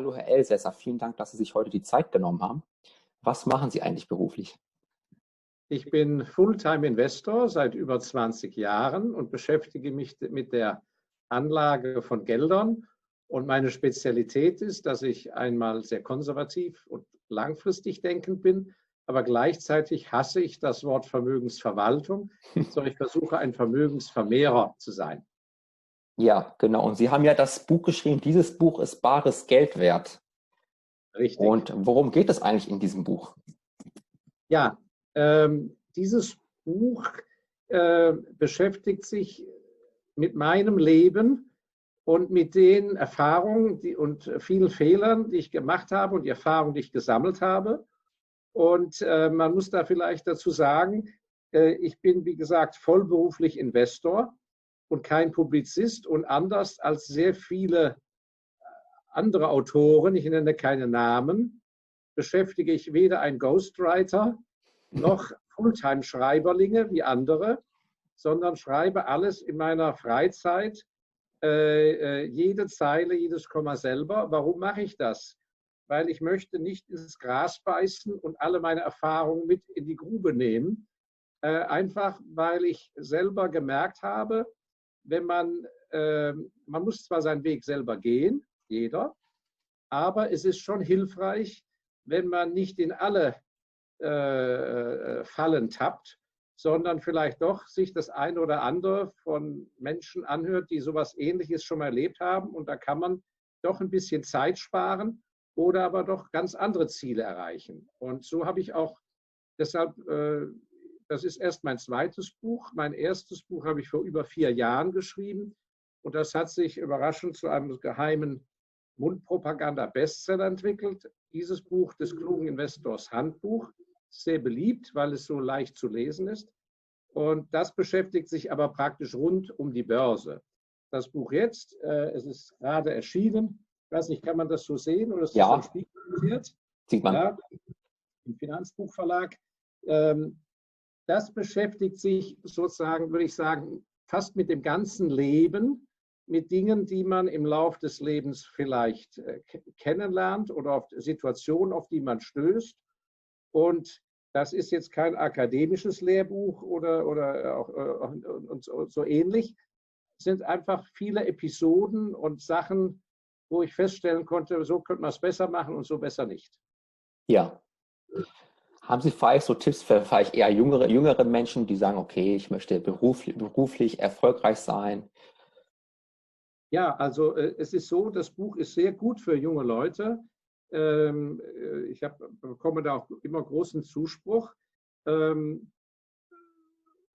Hallo Herr Elsässer, vielen Dank, dass Sie sich heute die Zeit genommen haben. Was machen Sie eigentlich beruflich? Ich bin Fulltime-Investor seit über 20 Jahren und beschäftige mich mit der Anlage von Geldern. Und meine Spezialität ist, dass ich einmal sehr konservativ und langfristig denkend bin, aber gleichzeitig hasse ich das Wort Vermögensverwaltung, sondern ich versuche, ein Vermögensvermehrer zu sein. Ja, genau. Und Sie haben ja das Buch geschrieben, dieses Buch ist bares Geld wert. Richtig. Und worum geht es eigentlich in diesem Buch? Ja, dieses Buch beschäftigt sich mit meinem Leben und mit den Erfahrungen und vielen Fehlern, die ich gemacht habe und die Erfahrungen, die ich gesammelt habe. Und man muss da vielleicht dazu sagen, ich bin, wie gesagt, vollberuflich Investor und kein Publizist, und anders als sehr viele andere Autoren, ich nenne keine Namen, beschäftige ich weder einen Ghostwriter noch Fulltime-Schreiberlinge wie andere, sondern schreibe alles in meiner Freizeit, jede Zeile, jedes Komma selber. Warum mache ich das? Weil ich möchte nicht ins Gras beißen und alle meine Erfahrungen mit in die Grube nehmen. Einfach, weil ich selber gemerkt habe, wenn man muss zwar seinen Weg selber gehen, jeder, aber es ist schon hilfreich, wenn man nicht in alle Fallen tappt, sondern vielleicht doch sich das eine oder andere von Menschen anhört, die sowas Ähnliches schon mal erlebt haben. Und da kann man doch ein bisschen Zeit sparen oder aber doch ganz andere Ziele erreichen. Und so habe ich auch, deshalb, das ist erst mein zweites Buch. Mein erstes Buch habe ich vor über 4 Jahren geschrieben. Und das hat sich überraschend zu einem geheimen Mundpropaganda-Bestseller entwickelt. Dieses Buch des klugen Investors Handbuch, sehr beliebt, weil es so leicht zu lesen ist. Und das beschäftigt sich aber praktisch rund um die Börse. Das Buch jetzt, es ist gerade erschienen. Ich weiß nicht, kann man das so sehen oder ist das am Spiegel passiert? Sieht man. Ja, im Finanzbuchverlag. Das beschäftigt sich sozusagen, würde ich sagen, fast mit dem ganzen Leben, mit Dingen, die man im Laufe des Lebens vielleicht kennenlernt oder auf Situationen, auf die man stößt. Und das ist jetzt kein akademisches Lehrbuch oder auch und so ähnlich. Es sind einfach viele Episoden und Sachen, wo ich feststellen konnte, so könnte man es besser machen und so besser nicht. Ja. Haben Sie vielleicht so Tipps für vielleicht eher jüngere Menschen, die sagen, okay, ich möchte beruflich erfolgreich sein? Ja, also es ist so, das Buch ist sehr gut für junge Leute. Ich bekomme da auch immer großen Zuspruch.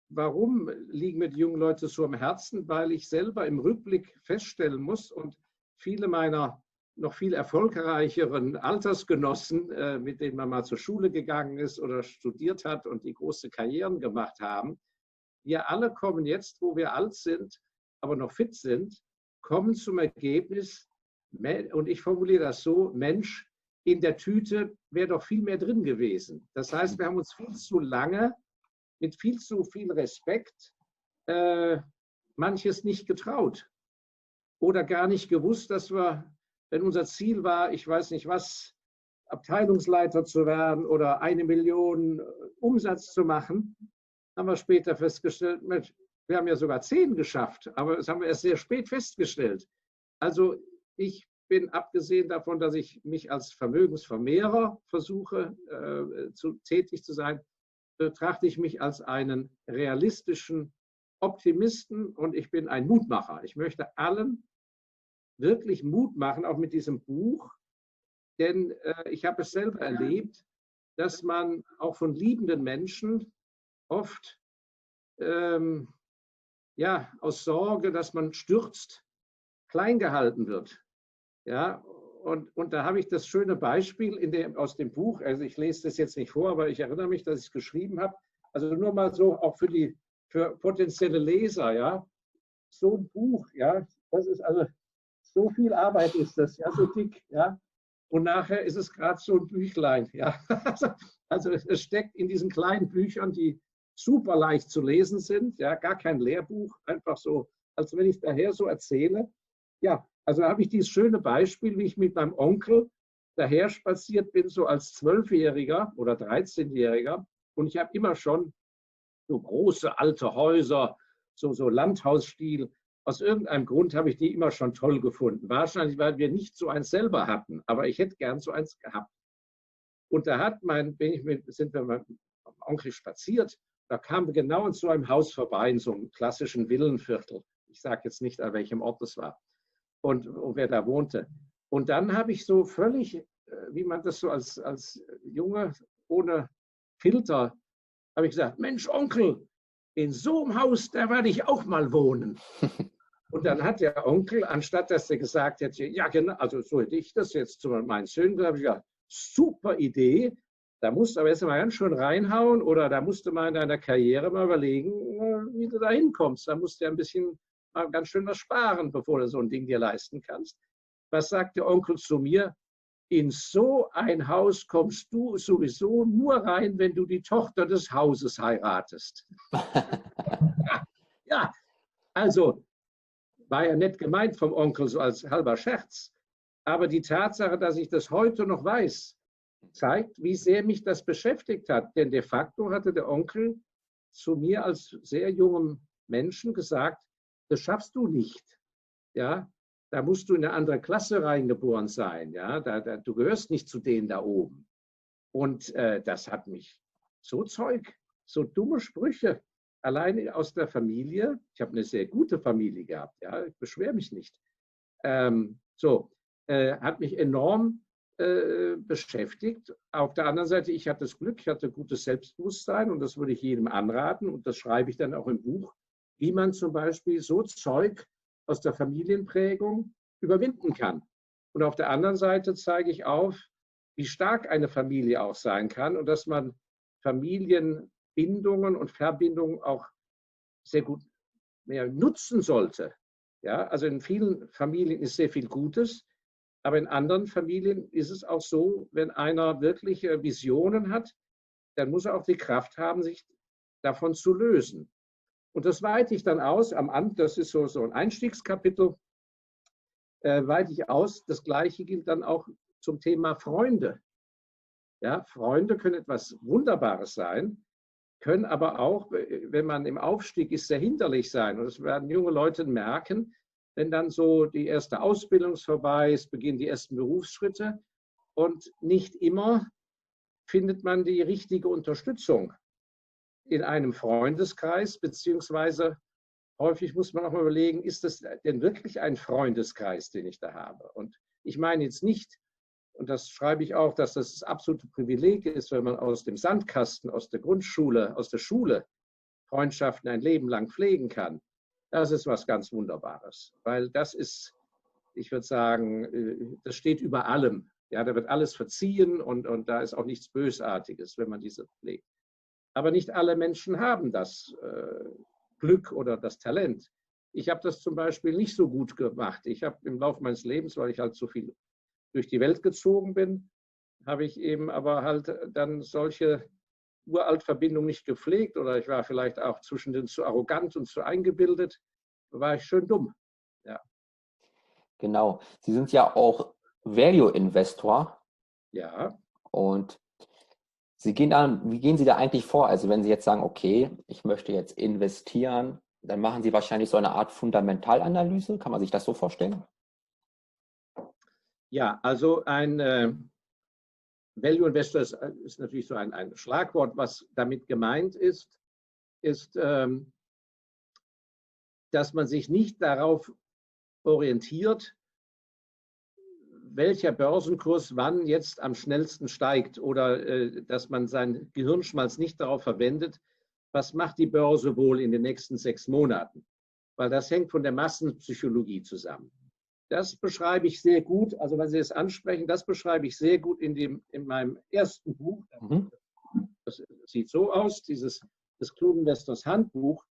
Warum liegen mir die jungen Leute so am Herzen? Weil ich selber im Rückblick feststellen muss und viele meiner noch viel erfolgreicheren Altersgenossen, mit denen man mal zur Schule gegangen ist oder studiert hat und die große Karrieren gemacht haben, wir alle kommen jetzt, wo wir alt sind, aber noch fit sind, kommen zum Ergebnis, und ich formuliere das so: Mensch, in der Tüte wäre doch viel mehr drin gewesen. Das heißt, wir haben uns viel zu lange mit viel zu viel Respekt manches nicht getraut oder gar nicht gewusst, dass wir, wenn unser Ziel war, ich weiß nicht was, Abteilungsleiter zu werden oder 1 Million Umsatz zu machen, haben wir später festgestellt, wir haben ja sogar 10 geschafft, aber das haben wir erst sehr spät festgestellt. Also ich bin, abgesehen davon, dass ich mich als Vermögensvermehrer versuche, tätig zu sein, betrachte ich mich als einen realistischen Optimisten und ich bin ein Mutmacher. Ich möchte allen wirklich Mut machen, auch mit diesem Buch, denn ich habe es selber erlebt, dass man auch von liebenden Menschen oft aus Sorge, dass man stürzt, klein gehalten wird. Ja, und da habe ich das schöne Beispiel aus dem Buch, also ich lese das jetzt nicht vor, aber ich erinnere mich, dass ich es geschrieben habe. Also nur mal so auch für potenzielle Leser, ja, so ein Buch, ja, das ist also, so viel Arbeit ist das, ja, so dick, ja. Und nachher ist es gerade so ein Büchlein, ja. Also es steckt in diesen kleinen Büchern, die super leicht zu lesen sind, ja, gar kein Lehrbuch, einfach so, als wenn ich daher so erzähle. Ja, Also habe ich dieses schöne Beispiel, wie ich mit meinem Onkel daher spaziert bin, so als 12-Jähriger oder 13-Jähriger. Und ich habe immer schon so große alte Häuser, so Landhausstil. Aus irgendeinem Grund habe ich die immer schon toll gefunden. Wahrscheinlich, weil wir nicht so eins selber hatten, aber ich hätte gern so eins gehabt. Und da sind wir mit meinem Onkel spaziert, da kamen wir genau in so einem Haus vorbei, in so einem klassischen Villenviertel. Ich sage jetzt nicht, an welchem Ort es war und wer da wohnte. Und dann habe ich so völlig, wie man das so als Junge ohne Filter, habe ich gesagt, Mensch, Onkel, in so einem Haus, da werde ich auch mal wohnen. Und dann hat der Onkel, anstatt dass er gesagt hätte, ja genau, also so hätte ich das jetzt zu meinen Söhnen gesagt, habe ich gesagt, super Idee, da musst du aber jetzt mal ganz schön reinhauen oder da musst du mal in deiner Karriere mal überlegen, wie du da hinkommst. Da musst du ja ein bisschen mal ganz schön was sparen, bevor du so ein Ding dir leisten kannst. Was sagt der Onkel zu mir? In so ein Haus kommst du sowieso nur rein, wenn du die Tochter des Hauses heiratest. Ja, also war ja nett gemeint vom Onkel, so als halber Scherz. Aber die Tatsache, dass ich das heute noch weiß, zeigt, wie sehr mich das beschäftigt hat. Denn de facto hatte der Onkel zu mir als sehr jungem Menschen gesagt, das schaffst du nicht. Ja, da musst du in eine andere Klasse reingeboren sein. Ja, du gehörst nicht zu denen da oben. Und das hat mich so Zeug, so dumme Sprüche, alleine aus der Familie. Ich habe eine sehr gute Familie gehabt. Ja, ich beschwere mich nicht. Hat mich enorm beschäftigt. Auf der anderen Seite, ich hatte das Glück, ich hatte gutes Selbstbewusstsein und das würde ich jedem anraten und das schreibe ich dann auch im Buch, wie man zum Beispiel so Zeug aus der Familienprägung überwinden kann. Und auf der anderen Seite zeige ich auf, wie stark eine Familie auch sein kann und dass man Familienbindungen und Verbindungen auch sehr gut mehr nutzen sollte. Ja, also in vielen Familien ist sehr viel Gutes, aber in anderen Familien ist es auch so, wenn einer wirklich Visionen hat, dann muss er auch die Kraft haben, sich davon zu lösen. Und das weite ich dann aus, das ist so ein Einstiegskapitel, weite ich aus. Das Gleiche gilt dann auch zum Thema Freunde. Ja, Freunde können etwas Wunderbares sein, können aber auch, wenn man im Aufstieg ist, sehr hinderlich sein. Und das werden junge Leute merken, wenn dann so die erste Ausbildung vorbei ist, beginnen die ersten Berufsschritte und nicht immer findet man die richtige Unterstützung in einem Freundeskreis, beziehungsweise häufig muss man auch mal überlegen, ist das denn wirklich ein Freundeskreis, den ich da habe? Und ich meine jetzt nicht, und das schreibe ich auch, dass das absolute Privileg ist, wenn man aus dem Sandkasten, aus der Grundschule, aus der Schule Freundschaften ein Leben lang pflegen kann. Das ist was ganz Wunderbares, weil das ist, ich würde sagen, das steht über allem. Ja, da wird alles verziehen und da ist auch nichts Bösartiges, wenn man diese pflegt. Aber nicht alle Menschen haben das Glück oder das Talent. Ich habe das zum Beispiel nicht so gut gemacht. Ich habe im Laufe meines Lebens, weil ich halt so viel durch die Welt gezogen bin, habe ich eben aber halt dann solche Uraltverbindungen nicht gepflegt oder ich war vielleicht auch zwischendrin zu arrogant und zu eingebildet, war ich schön dumm. Ja. Genau. Sie sind ja auch Value Investor. Ja. Und wie gehen Sie da eigentlich vor? Also wenn Sie jetzt sagen, okay, ich möchte jetzt investieren, dann machen Sie wahrscheinlich so eine Art Fundamentalanalyse. Kann man sich das so vorstellen? Ja, also ein Value Investor ist natürlich so ein Schlagwort. Was damit gemeint ist, dass man sich nicht darauf orientiert, welcher Börsenkurs wann jetzt am schnellsten steigt oder dass man sein Gehirnschmalz nicht darauf verwendet, was macht die Börse wohl in den nächsten 6 Monaten, weil das hängt von der Massenpsychologie zusammen. Das beschreibe ich sehr gut, also wenn Sie es ansprechen, das beschreibe ich sehr gut in meinem ersten Buch. Das sieht so aus, das Kluginvestors Handbuch.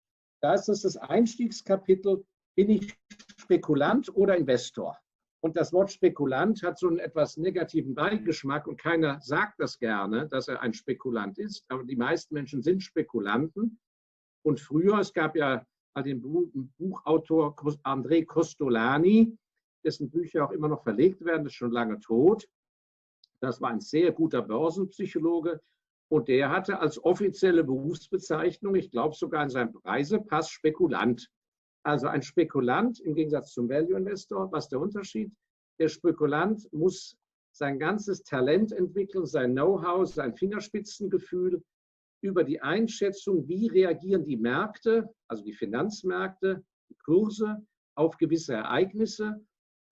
Da ist das Einstiegskapitel, bin ich Spekulant oder Investor? Und das Wort Spekulant hat so einen etwas negativen Beigeschmack und keiner sagt das gerne, dass er ein Spekulant ist. Aber die meisten Menschen sind Spekulanten. Und früher, es gab ja den Buchautor André Costolani, dessen Bücher auch immer noch verlegt werden, ist schon lange tot. Das war ein sehr guter Börsenpsychologe und der hatte als offizielle Berufsbezeichnung, ich glaube sogar in seinem Reisepass, Spekulant. Also ein Spekulant im Gegensatz zum Value Investor. Was ist der Unterschied? Der Spekulant muss sein ganzes Talent entwickeln, sein Know-how, sein Fingerspitzengefühl über die Einschätzung, wie reagieren die Märkte, also die Finanzmärkte, die Kurse auf gewisse Ereignisse,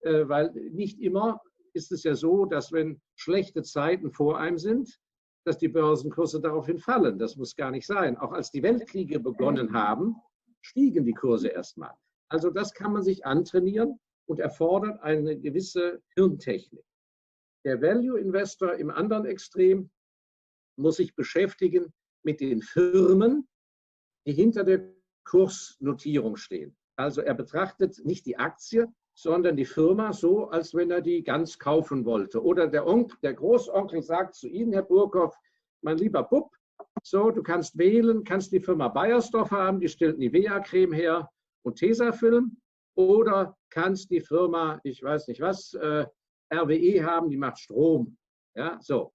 weil nicht immer ist es ja so, dass wenn schlechte Zeiten vor einem sind, dass die Börsenkurse daraufhin fallen. Das muss gar nicht sein. Auch als die Weltkriege begonnen haben, stiegen die Kurse erstmal. Also das kann man sich antrainieren und erfordert eine gewisse Hirntechnik. Der Value Investor im anderen Extrem muss sich beschäftigen mit den Firmen, die hinter der Kursnotierung stehen. Also er betrachtet nicht die Aktie, sondern die Firma so, als wenn er die ganz kaufen wollte. Oder der Großonkel sagt zu Ihnen, Herr Burkhoff, mein lieber Bub, so, du kannst wählen, kannst die Firma Beiersdorf haben, die stellt Nivea-Creme her und Tesafilm, oder kannst die Firma, ich weiß nicht was, RWE haben, die macht Strom. Ja, so.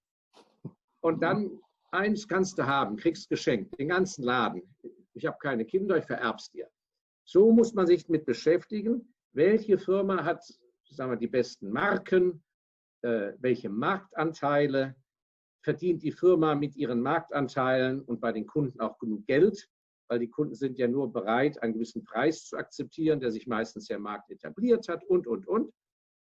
Und dann eins kannst du haben, kriegst geschenkt, den ganzen Laden. Ich habe keine Kinder, ich vererb's dir. So muss man sich mit beschäftigen, welche Firma hat, sagen wir, die besten Marken, welche Marktanteile, verdient die Firma mit ihren Marktanteilen und bei den Kunden auch genug Geld, weil die Kunden sind ja nur bereit, einen gewissen Preis zu akzeptieren, der sich meistens der Markt etabliert hat und.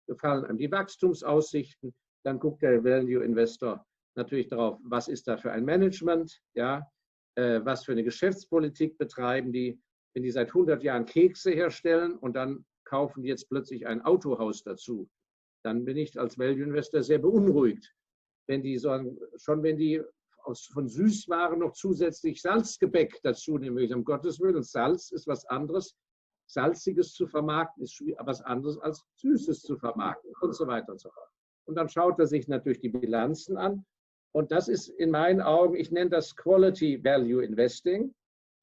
Gefallen einem die Wachstumsaussichten, dann guckt der Value Investor natürlich darauf, was ist da für ein Management, ja, was für eine Geschäftspolitik betreiben die, wenn die seit 100 Jahren Kekse herstellen und dann kaufen die jetzt plötzlich ein Autohaus dazu, dann bin ich als Value Investor sehr beunruhigt. Wenn die wenn die von Süßwaren noch zusätzlich Salzgebäck dazu nehmen, um Gottes Willen, Salz ist was anderes. Salziges zu vermarkten ist was anderes als Süßes zu vermarkten und so weiter und so fort. Und dann schaut er sich natürlich die Bilanzen an. Und das ist in meinen Augen, ich nenne das Quality Value Investing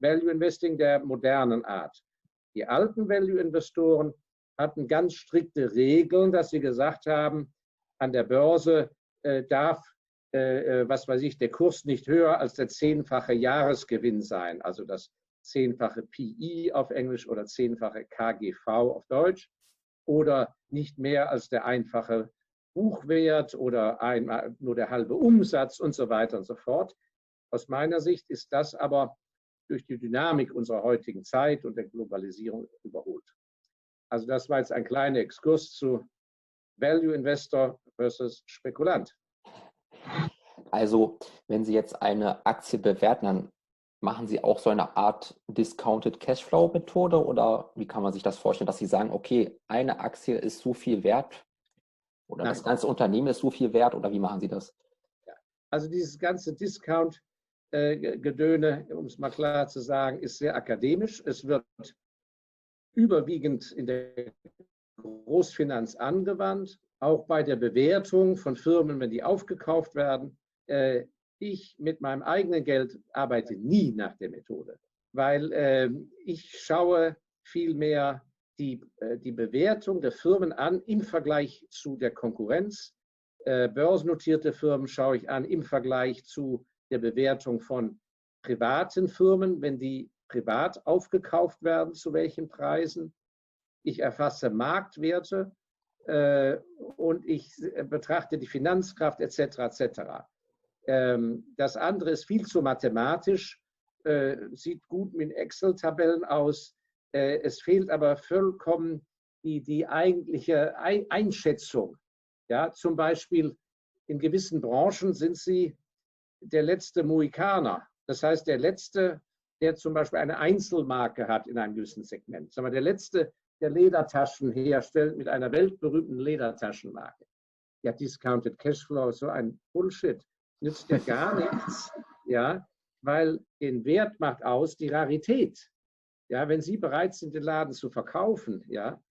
der modernen Art. Die alten Value Investoren hatten ganz strikte Regeln, dass sie gesagt haben, an der Börse darf, was weiß ich, der Kurs nicht höher als der 10-fache Jahresgewinn sein, also das 10-fache PE auf Englisch oder 10-fache KGV auf Deutsch oder nicht mehr als der einfache Buchwert oder nur der halbe Umsatz und so weiter und so fort. Aus meiner Sicht ist das aber durch die Dynamik unserer heutigen Zeit und der Globalisierung überholt. Also das war jetzt ein kleiner Exkurs zu Value Investor versus Spekulant. Also, wenn Sie jetzt eine Aktie bewerten, dann machen Sie auch so eine Art Discounted Cashflow Methode oder wie kann man sich das vorstellen, dass Sie sagen, okay, eine Aktie ist so viel wert oder das ganze Unternehmen ist so viel wert oder wie machen Sie das? Ja. Also dieses ganze Discount-Gedöne, um es mal klar zu sagen, ist sehr akademisch. Es wird überwiegend in der Großfinanz angewandt, auch bei der Bewertung von Firmen, wenn die aufgekauft werden. Ich mit meinem eigenen Geld arbeite nie nach der Methode, weil ich schaue vielmehr die Bewertung der Firmen an im Vergleich zu der Konkurrenz. Börsennotierte Firmen schaue ich an im Vergleich zu der Bewertung von privaten Firmen, wenn die privat aufgekauft werden, zu welchen Preisen. Ich erfasse Marktwerte und ich betrachte die Finanzkraft etc. etc. Das andere ist viel zu mathematisch, sieht gut mit Excel-Tabellen aus. Es fehlt aber vollkommen die eigentliche Einschätzung. Ja, zum Beispiel in gewissen Branchen sind Sie der letzte Mohikaner. Das heißt, der letzte, der zum Beispiel eine Einzelmarke hat in einem gewissen Segment. Sagen wir, der letzte, der Ledertaschen herstellt mit einer weltberühmten Ledertaschenmarke. Ja, Discounted Cashflow ist so ein Bullshit. Nützt ja gar nichts, ja, weil den Wert macht aus die Rarität. Ja, wenn Sie bereit sind, den Laden zu verkaufen, ja,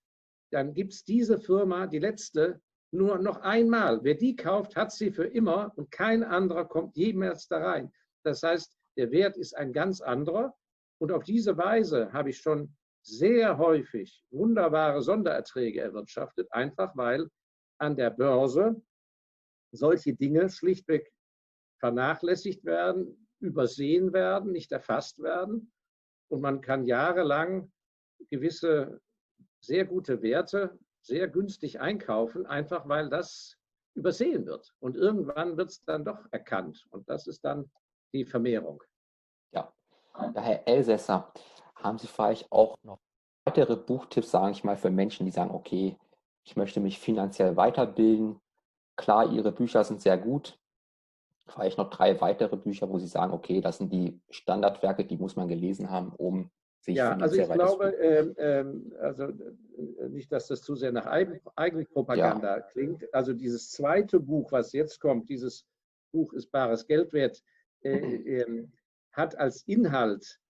dann gibt es diese Firma, die letzte, nur noch einmal. Wer die kauft, hat sie für immer und kein anderer kommt jemals da rein. Das heißt, der Wert ist ein ganz anderer und auf diese Weise habe ich schon sehr häufig wunderbare Sondererträge erwirtschaftet, einfach weil an der Börse solche Dinge schlichtweg vernachlässigt werden, übersehen werden, nicht erfasst werden. Und man kann jahrelang gewisse sehr gute Werte sehr günstig einkaufen, einfach weil das übersehen wird. Und irgendwann wird es dann doch erkannt. Und das ist dann die Vermehrung. Ja, ja, Herr Elsässer, haben Sie vielleicht auch noch weitere Buchtipps, sage ich mal, für Menschen, die sagen, okay, ich möchte mich finanziell weiterbilden. Klar, Ihre Bücher sind sehr gut. Vielleicht noch 3 weitere Bücher, wo Sie sagen, okay, das sind die Standardwerke, die muss man gelesen haben, um sich Ja, also finanziell ich glaube, weiterzubilden. also nicht, dass das zu sehr nach Ja, Eigenpropaganda klingt. Also dieses zweite Buch, was jetzt kommt, dieses Buch ist bares Geld wert, hat als Inhalt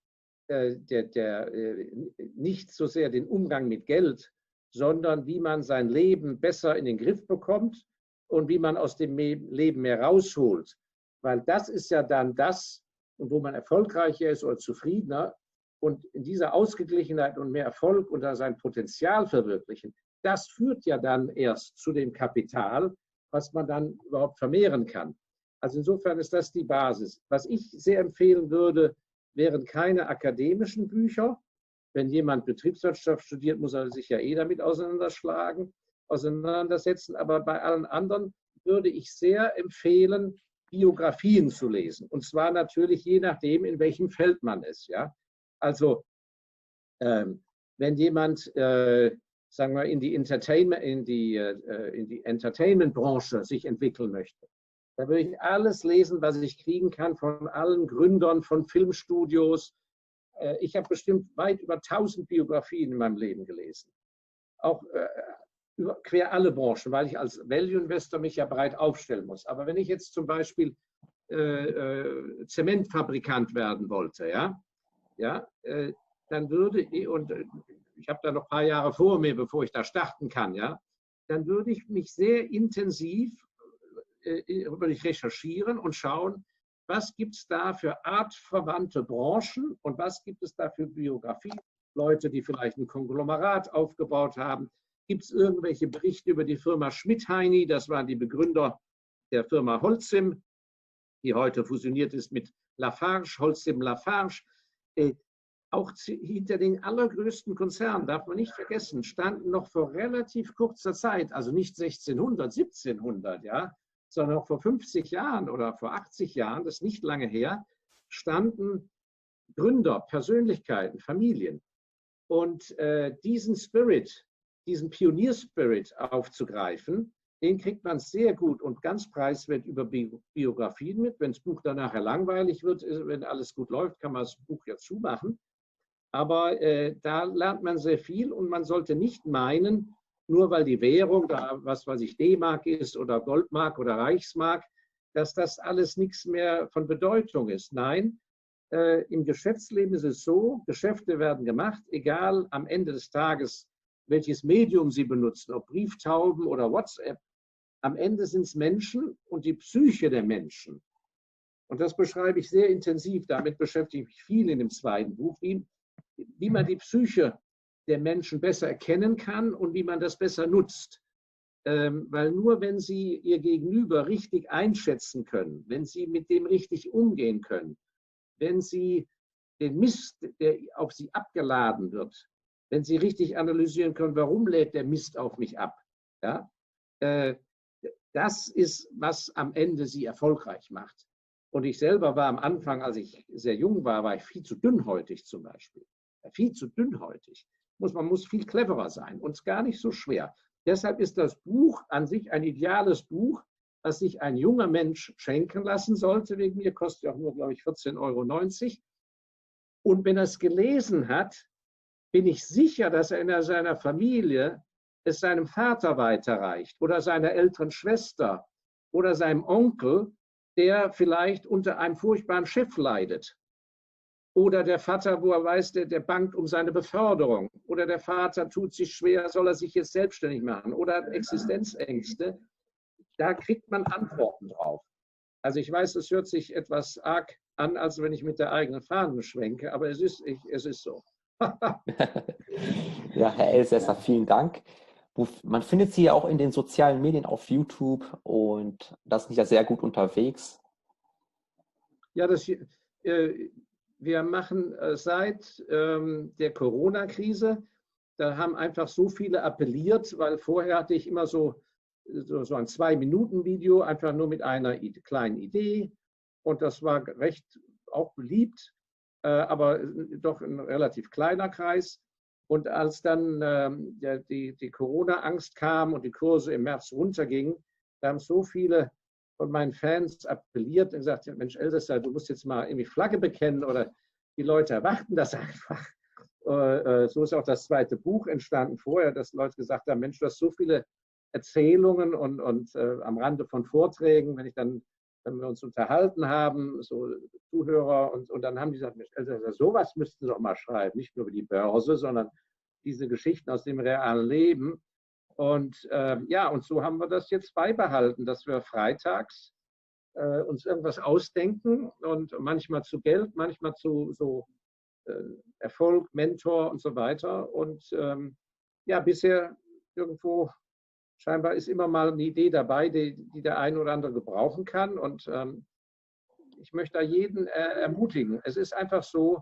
nicht so sehr den Umgang mit Geld, sondern wie man sein Leben besser in den Griff bekommt und wie man aus dem Leben mehr rausholt. Weil das ist ja dann das, wo man erfolgreicher ist oder zufriedener. Und in dieser Ausgeglichenheit und mehr Erfolg und sein Potenzial verwirklichen, das führt ja dann erst zu dem Kapital, was man dann überhaupt vermehren kann. Also insofern ist das die Basis. Was ich sehr empfehlen würde, wären keine akademischen Bücher. Wenn jemand Betriebswirtschaft studiert, muss er sich ja damit auseinandersetzen. Aber bei allen anderen würde ich sehr empfehlen, Biografien zu lesen. Und zwar natürlich je nachdem, in welchem Feld man ist. Ja? Also wenn jemand, sagen wir, in die Entertainment-Branche sich entwickeln möchte, da würde ich alles lesen, was ich kriegen kann von allen Gründern von Filmstudios. Ich habe bestimmt weit über 1000 Biografien in meinem Leben gelesen. Auch quer alle Branchen, weil ich als Value Investor mich ja breit aufstellen muss. Aber wenn ich jetzt zum Beispiel Zementfabrikant werden wollte, dann würde ich, und ich habe da noch ein paar Jahre vor mir, bevor ich da starten kann, dann würde ich mich sehr intensiv würde ich recherchieren und schauen, was gibt es da für artverwandte Branchen und was gibt es da für Biografien, Leute, die vielleicht ein Konglomerat aufgebaut haben. Gibt es irgendwelche Berichte über die Firma Schmidt-Heiny, das waren die Begründer der Firma Holcim, die heute fusioniert ist mit Lafarge, Holcim Lafarge. Auch hinter den allergrößten Konzernen, darf man nicht vergessen, standen noch vor relativ kurzer Zeit, also nicht 1600, 1700, sondern noch vor 50 Jahren oder vor 80 Jahren, das ist nicht lange her, standen Gründer, Persönlichkeiten, Familien. Und diesen Spirit, diesen Pionierspirit aufzugreifen, den kriegt man sehr gut und ganz preiswert über Biografien mit. Wenn das Buch dann nachher langweilig wird, wenn alles gut läuft, kann man das Buch ja zumachen. Aber da lernt man sehr viel und man sollte nicht meinen, nur weil die Währung da, was weiß ich, D-Mark ist oder Goldmark oder Reichsmark, dass das alles nichts mehr von Bedeutung ist. Nein, im Geschäftsleben ist es so, Geschäfte werden gemacht, egal am Ende des Tages, welches Medium Sie benutzen, ob Brieftauben oder WhatsApp. Am Ende sind es Menschen und die Psyche der Menschen. Und das beschreibe ich sehr intensiv, damit beschäftige ich mich viel in dem zweiten Buch, wie man die Psyche der Menschen besser erkennen kann und wie man das besser nutzt. Weil nur wenn Sie Ihr Gegenüber richtig einschätzen können, wenn Sie mit dem richtig umgehen können, wenn Sie den Mist, der auf Sie abgeladen wird, wenn Sie richtig analysieren können, warum lädt der Mist auf mich ab, das ist, was am Ende Sie erfolgreich macht. Und ich selber war am Anfang, als ich sehr jung war ich viel zu dünnhäutig zum Beispiel. Viel zu dünnhäutig. Man muss viel cleverer sein und es ist gar nicht so schwer. Deshalb ist das Buch an sich ein ideales Buch, was sich ein junger Mensch schenken lassen sollte. Wegen mir kostet ja auch nur, glaube ich, 14,90 €. Und wenn er es gelesen hat, bin ich sicher, dass er in seiner Familie es seinem Vater weiterreicht oder seiner älteren Schwester oder seinem Onkel, der vielleicht unter einem furchtbaren Chef leidet. Oder der Vater, wo er weiß, der bangt um seine Beförderung. Oder der Vater tut sich schwer, soll er sich jetzt selbstständig machen. Oder Existenzängste. Da kriegt man Antworten drauf. Also ich weiß, es hört sich etwas arg an, als wenn ich mit der eigenen Fahne schwenke, aber es ist so. Ja, Herr Elsässer, vielen Dank. Man findet Sie ja auch in den sozialen Medien auf YouTube und das sind ja sehr gut unterwegs. Ja, wir machen seit der Corona-Krise, da haben einfach so viele appelliert, weil vorher hatte ich immer so ein 2-Minuten-Video, einfach nur mit einer kleinen Idee. Und das war recht auch beliebt, aber doch ein relativ kleiner Kreis. Und als dann die Corona-Angst kam und die Kurse im März runtergingen, da haben so viele von meinen Fans appelliert und gesagt, Mensch, Elsässer, du musst jetzt mal irgendwie Flagge bekennen oder die Leute erwarten das einfach. So ist auch das zweite Buch entstanden vorher, dass Leute gesagt haben, Mensch, du hast so viele Erzählungen und am Rande von Vorträgen, wenn wir uns unterhalten haben, so Zuhörer und dann haben die gesagt, Mensch, Elsässer, sowas müssten Sie doch mal schreiben, nicht nur über die Börse, sondern diese Geschichten aus dem realen Leben. Und ja, und so haben wir das jetzt beibehalten, dass wir freitags uns irgendwas ausdenken und manchmal zu Geld, manchmal zu so Erfolg, Mentor und so weiter. Und ja, bisher irgendwo scheinbar ist immer mal eine Idee dabei, die der eine oder andere gebrauchen kann. Und ich möchte da jeden ermutigen. Es ist einfach so,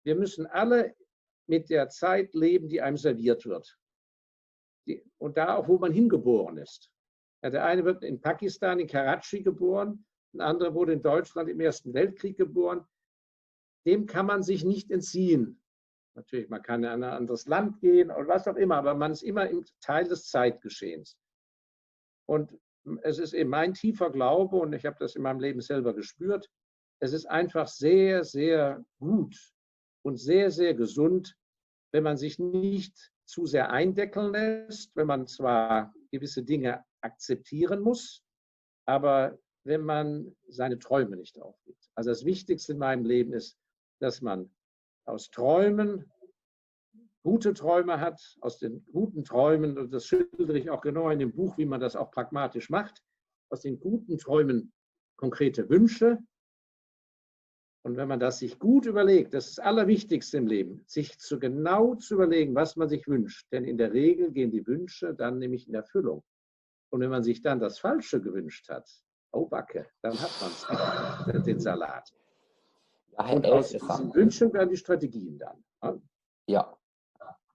wir müssen alle mit der Zeit leben, die einem serviert wird. Und da auch, wo man hingeboren ist. Ja, der eine wird in Pakistan, in Karachi geboren, ein anderer wurde in Deutschland im Ersten Weltkrieg geboren. Dem kann man sich nicht entziehen. Natürlich, man kann in ein anderes Land gehen oder was auch immer, aber man ist immer im Teil des Zeitgeschehens. Und es ist eben mein tiefer Glaube, und ich habe das in meinem Leben selber gespürt, es ist einfach sehr, sehr gut und sehr, sehr gesund, wenn man sich nicht zu sehr eindeckeln lässt, wenn man zwar gewisse Dinge akzeptieren muss, aber wenn man seine Träume nicht aufgibt. Also das Wichtigste in meinem Leben ist, dass man aus Träumen gute Träume hat, aus den guten Träumen, und das schildere ich auch genau in dem Buch, wie man das auch pragmatisch macht, aus den guten Träumen konkrete Wünsche. Und wenn man das sich gut überlegt, das ist das Allerwichtigste im Leben, sich genau zu überlegen, was man sich wünscht. Denn in der Regel gehen die Wünsche dann nämlich in Erfüllung. Und wenn man sich dann das Falsche gewünscht hat, oh Backe, dann hat man es, den Salat. Ja, Herr Und aus Elsässer, diesen Wünschen werden die Strategien dann. ja,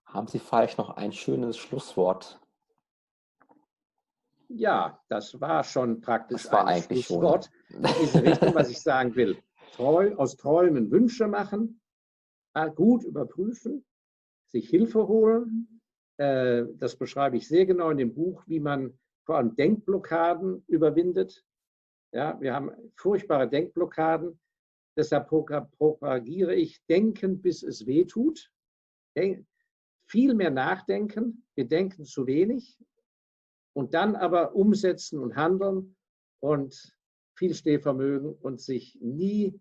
haben Sie vielleicht noch ein schönes Schlusswort? Ja, das war schon praktisch Das war ein eigentlich schon. Schlusswort in diese Richtung, was ich sagen will. Aus Träumen Wünsche machen, gut überprüfen, sich Hilfe holen. Das beschreibe ich sehr genau in dem Buch, wie man vor allem Denkblockaden überwindet. Ja, wir haben furchtbare Denkblockaden. Deshalb propagiere ich Denken, bis es weh tut. Viel mehr nachdenken. Wir denken zu wenig. Und dann aber umsetzen und handeln und viel Stehvermögen und sich nie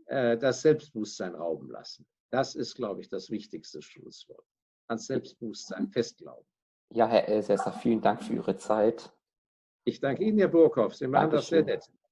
das Selbstbewusstsein rauben lassen. Das ist, glaube ich, das wichtigste Schlusswort. Ans Selbstbewusstsein festglauben. Ja, Herr Elsässer, vielen Dank für Ihre Zeit. Ich danke Ihnen, Herr Burkhoff. Sie machen das sehr Dankeschön. nett.